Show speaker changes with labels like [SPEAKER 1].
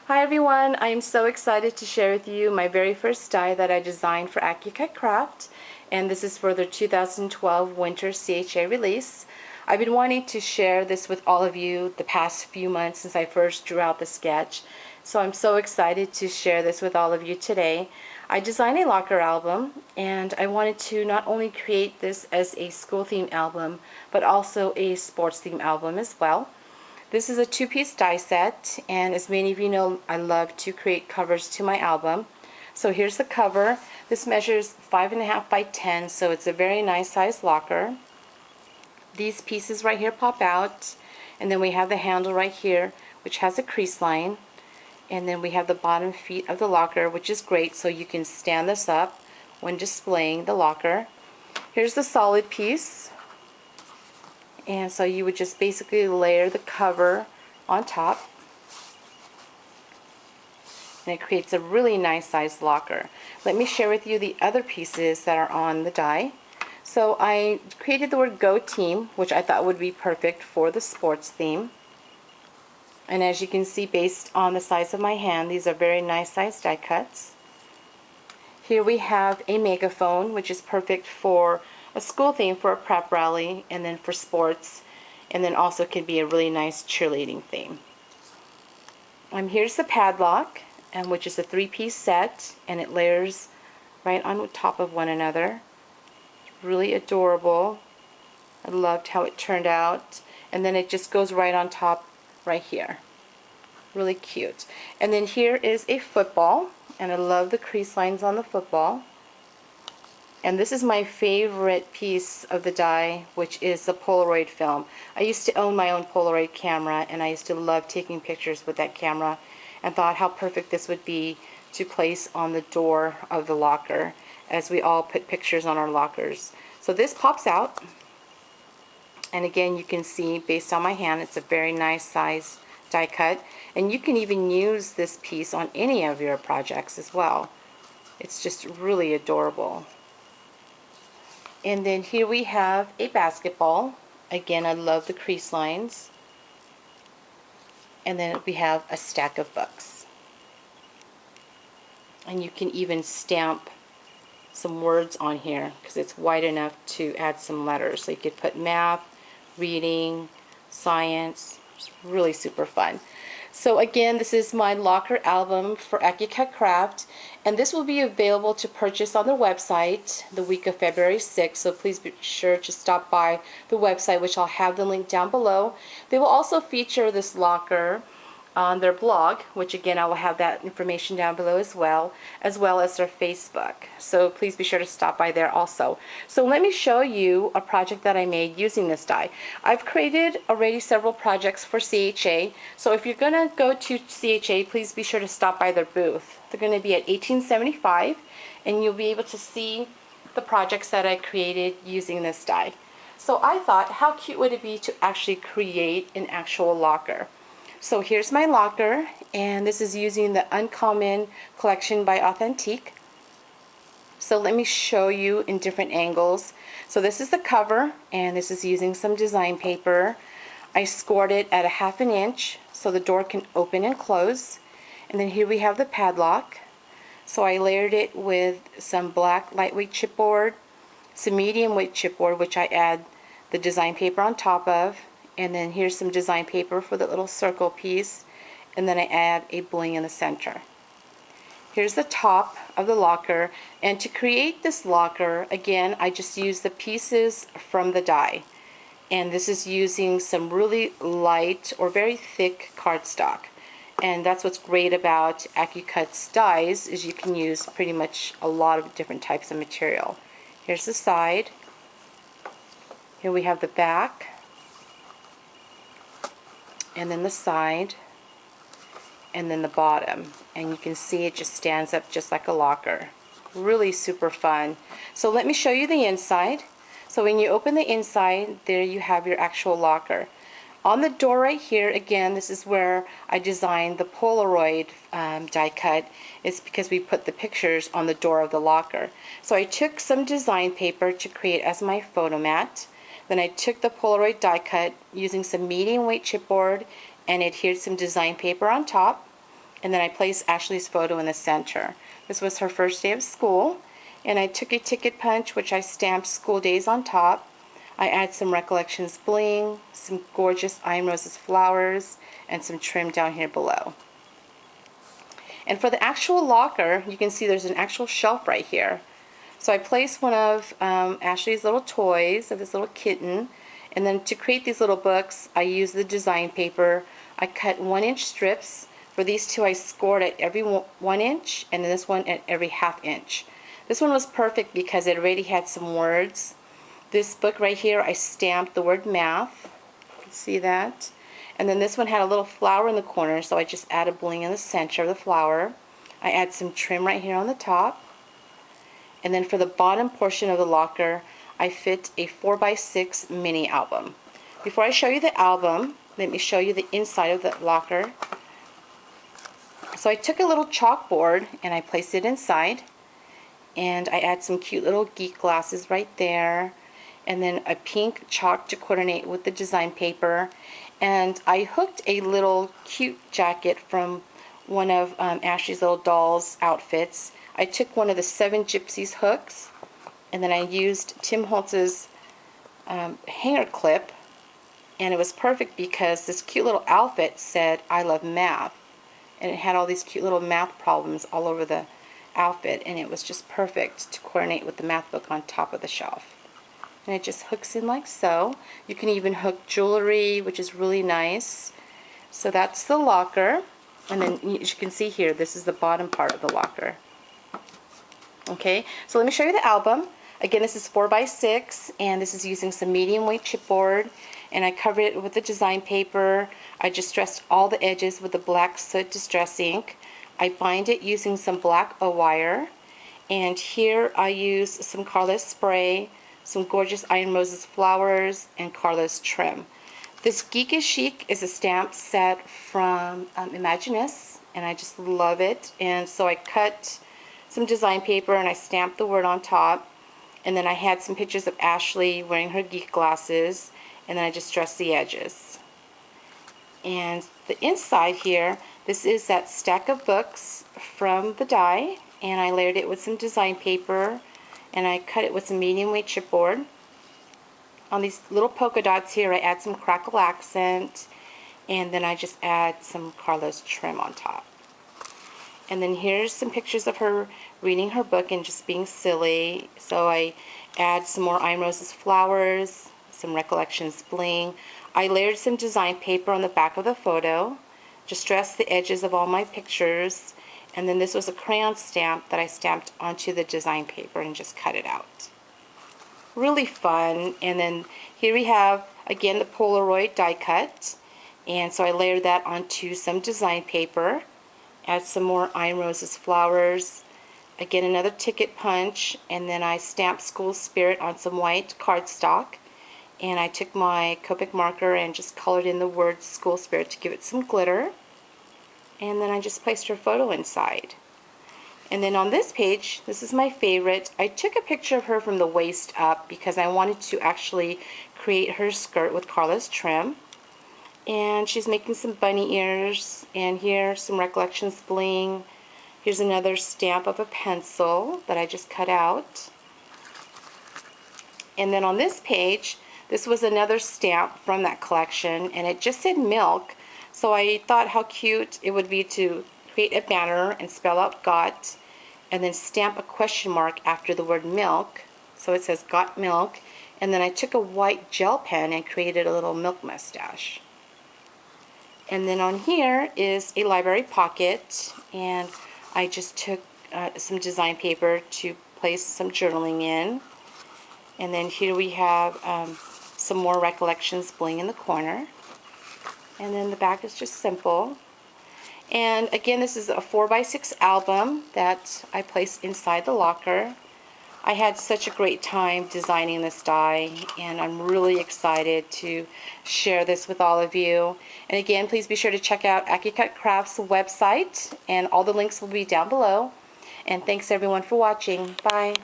[SPEAKER 1] Hi everyone, I am so excited to share with you my very first die that I designed for AccuCut Craft, and this is for their 2012 Winter CHA release. I've been wanting to share this with all of you the past few months since I first drew out the sketch, so I'm so excited to share this with all of you today. I designed a locker album, and I wanted to not only create this as a school theme album, but also a sports theme album as well. This is a two-piece die set, and as many of you know, I love to create covers to my album. So here's the cover. This measures 5.5 by 10, so it's a very nice size locker. These pieces right here pop out, and then we have the handle right here, which has a crease line, and then we have the bottom feet of the locker, which is great, so you can stand this up when displaying the locker. Here's the solid piece. And so you would just basically layer the cover on top, and it creates a really nice sized locker. Let me share with you the other pieces that are on the die. So I created the word Go Team, which I thought would be perfect for the sports theme. And as you can see, based on the size of my hand, these are very nice sized die cuts. Here we have a megaphone, which is perfect for a school theme for a prep rally, and then for sports, and then also can be a really nice cheerleading theme. Here's the padlock, which is a three-piece set, and it layers right on top of one another. It's really adorable. I loved how it turned out, and then it just goes right on top right here. Really cute. And then here is a football, and I love the crease lines on the football. And this is my favorite piece of the die, which is the Polaroid film. I used to own my own Polaroid camera, and I used to love taking pictures with that camera, and thought how perfect this would be to place on the door of the locker, as we all put pictures on our lockers. So this pops out, and again you can see based on my hand it's a very nice size die cut, and you can even use this piece on any of your projects as well. It's just really adorable. And then here we have a basketball. Again, I love the crease lines. And then we have a stack of books. And you can even stamp some words on here because it's wide enough to add some letters. So you could put math, reading, science. It's really super fun. So again, this is my locker album for AccuCut Craft, and this will be available to purchase on their website the week of February 6th, so please be sure to stop by the website, which I'll have the link down below. They will also feature this locker on their blog, which again I will have that information down below as well as their Facebook. So please be sure to stop by there also. So let me show you a project that I made using this die. I've created already several projects for CHA, so if you're going to go to CHA, please be sure to stop by their booth. They're going to be at 1875, and you'll be able to see the projects that I created using this die. So I thought, how cute would it be to actually create an actual locker? So here's my locker, and this is using the Uncommon collection by Authentique. So let me show you in different angles. So this is the cover, and this is using some design paper. I scored it at 1/2 inch so the door can open and close. And then here we have the padlock. So I layered it with some black lightweight chipboard, some medium weight chipboard, which I add the design paper on top of. And then here's some design paper for the little circle piece, and then I add a bling in the center. Here's the top of the locker, and to create this locker, again, I just use the pieces from the die, and this is using some really light or very thick cardstock. And that's what's great about AccuCut's dies, is you can use pretty much a lot of different types of material. Here's the side. Here we have the back, and then the side, and then the bottom, and you can see it just stands up just like a locker. Really super fun. So let me show you the inside. So when you open the inside, there you have your actual locker. On the door right here, again, this is where I designed the Polaroid die cut. It's because we put the pictures on the door of the locker. So I took some design paper to create as my photo mat. Then I took the Polaroid die cut using some medium weight chipboard and adhered some design paper on top. and then I placed Ashley's photo in the center. This was her first day of school, and I took a ticket punch which I stamped school days on top. I add some Recollections bling, some gorgeous Iron Roses flowers, and some trim down here below. And for the actual locker, you can see there's an actual shelf right here. So I placed one of Ashley's little toys of this little kitten, and then to create these little books, I used the design paper. I cut 1-inch strips. For these two, I scored at every 1 inch, and then this one at every 1/2 inch. This one was perfect because it already had some words. This book right here, I stamped the word math. You can see that. And then this one had a little flower in the corner, so I just added bling in the center of the flower. I add some trim right here on the top. And then for the bottom portion of the locker, I fit a 4x6 mini album. Before I show you the album, let me show you the inside of the locker. So I took a little chalkboard and I placed it inside, and I add some cute little geek glasses right there, and then a pink chalk to coordinate with the design paper, and I hooked a little cute jacket from one of Ashley's little dolls outfits. I took one of the 7 Gypsies hooks, and then I used Tim Holtz's hanger clip, and it was perfect because this cute little outfit said I love math, and it had all these cute little math problems all over the outfit, and it was just perfect to coordinate with the math book on top of the shelf. And it just hooks in like so. You can even hook jewelry, which is really nice. So that's the locker, and then as you can see here, this is the bottom part of the locker. Okay, so let me show you the album. Again, this is 4x6, and this is using some medium weight chipboard, and I covered it with the design paper. I just distressed all the edges with the black soot distress ink. I bind it using some black wire, and here I use some Carlos spray, some gorgeous Iron Roses flowers, and Carlos trim. This Geekish Chic is a stamp set from Imaginist, and I just love it. And so I cut some design paper and I stamped the word on top, and then I had some pictures of Ashley wearing her geek glasses, and then I just dressed the edges. And the inside here, this is that stack of books from the die, and I layered it with some design paper, and I cut it with some medium weight chipboard. On these little polka dots here, I add some crackle accent, and then I just add some Carlos trim on top. And then here's some pictures of her reading her book and just being silly. So I add some more Iron Roses flowers, some Recollections bling. I layered some design paper on the back of the photo, just dressed the edges of all my pictures, and then this was a crayon stamp that I stamped onto the design paper and just cut it out. Really fun. And then here we have, again, the Polaroid die cut, and so I layered that onto some design paper. Add some more Iron Roses flowers, again another ticket punch, and then I stamped School Spirit on some white cardstock, and I took my Copic marker and just colored in the word School Spirit to give it some glitter, and then I just placed her photo inside. And then on this page, this is my favorite, I took a picture of her from the waist up because I wanted to actually create her skirt with Carlos trim. And she's making some bunny ears, and here some Recollections bling. Here's another stamp of a pencil that I just cut out. And then on this page, this was another stamp from that collection, and it just said milk. So I thought how cute it would be to create a banner and spell out got, and then stamp a question mark after the word milk. So it says got milk, and then I took a white gel pen and created a little milk mustache. And then on here is a library pocket, and I just took some design paper to place some journaling in. And then here we have some more Recollections bling in the corner. And then the back is just simple. And again, this is a 4x6 album that I placed inside the locker. I had such a great time designing this die, and I'm really excited to share this with all of you. And again, please be sure to check out AccuCut Crafts website, and all the links will be down below. And thanks everyone for watching. Bye.